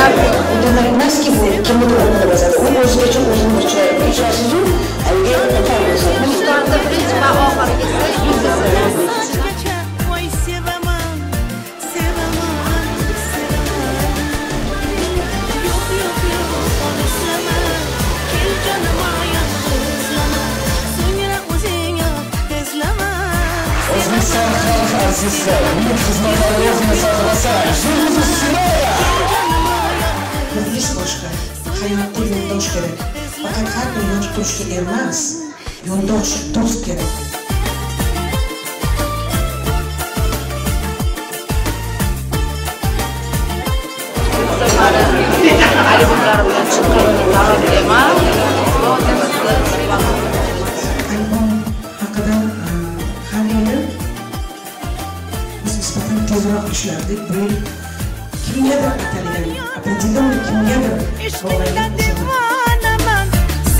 Bunlar emas ki bu kimni o'ldiradi. U o'zigacha o'zini kechirasiz-ku, alga o'tamiz. Mushtarda birinchi va oxirgisi yulduz. O'zbekiston xalq artisti, uning xizmatlarini saqlasa, Yulduz Usmonova. Muxlis boshqa, hayotda yo'ldosh kerak. Faqat har bir yo'ldoshga emas, yo'ldosh, do'st kerak. Albomlarimdan chiqqan tema Albom haqida har yili biz nisbatan tezroq ishlardik. Bu yil kimgadir atalgan, apatidon kimgadir bog'langan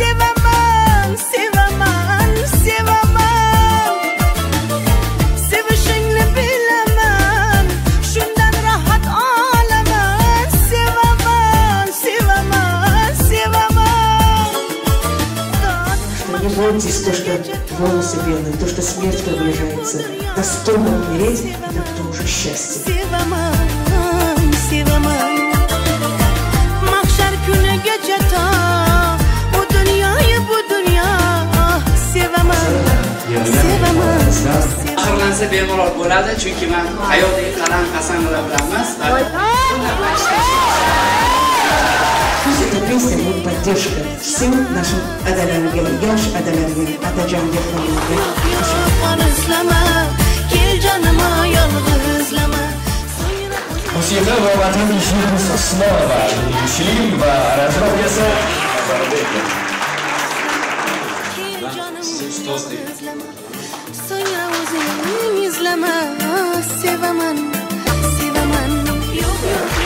Sevamam, sevaman, sevaman. Sevishingni bilaman, shundan rohat olaman. Sevaman, sevaman, sevaman. Не бойтесь то, что волосы белые, то, что смерть приближается. Достойно умереть – это тоже счастье. Sevaman, sevaman. Mahşer kunigacha ta bu dunyoyu bu dunyo sevaman, sevaman. Oxirlansa bemalol bo'ladi, chunki men hayotdagi qalam Hasanova bilan emas, Эта песня будет поддержка всем нашим adalariga, yosh adalariga, Adajon Dehqonlarga. Musiqa va vatan Yulduz Usmonova, klip va aranjировкасы So'ngra o'zing izlama, sevaman, sevaman.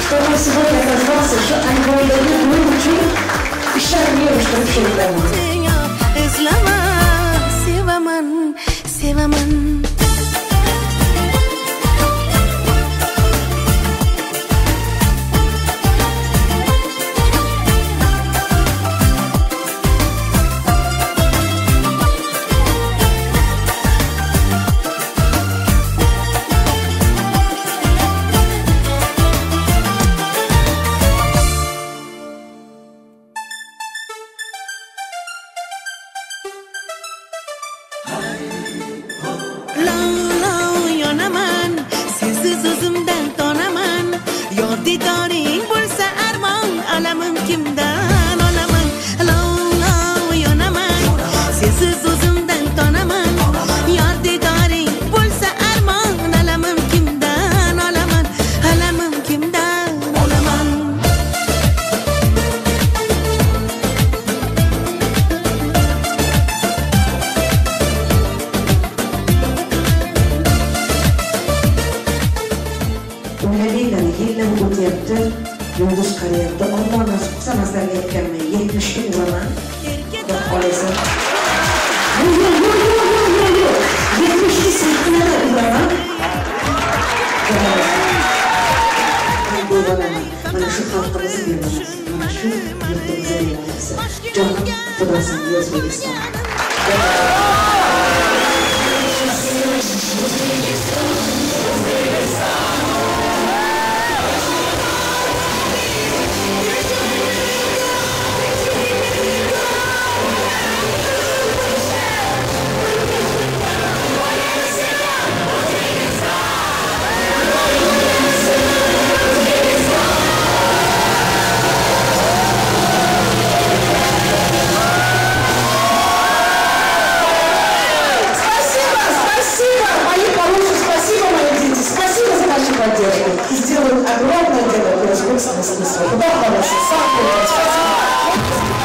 Чтобы сегодня оказался, что альбом дают лучше, и шаг мира, что вообще не дают. İzlama, sevaman, sevaman. Yonaman, sensiz o'zimdan tonaman. Yor didoring bo'lsa armon, alamim kimdan olaman. Yonaman, sensiz o'zimdan tonaman. Yor didoring bo'lsa armon, alamim kimdan olaman. Alamim kimdan olaman. O'ylamayman, yillar o'tyapti, yulduz qarayapti. Alloh nasib qilsa, masalga aytganman, 70 ga uraman. Xudo xohlasa. Yo'q. 70 ga sirtmada uraman. Mana shu xalqimizni beramiz. Mana shu yurtimizga beramiz. Jonim Xudosan O'zbekiston. Сделают огромное дело для искусственного искусства. Куда хорошо, сам спасибо.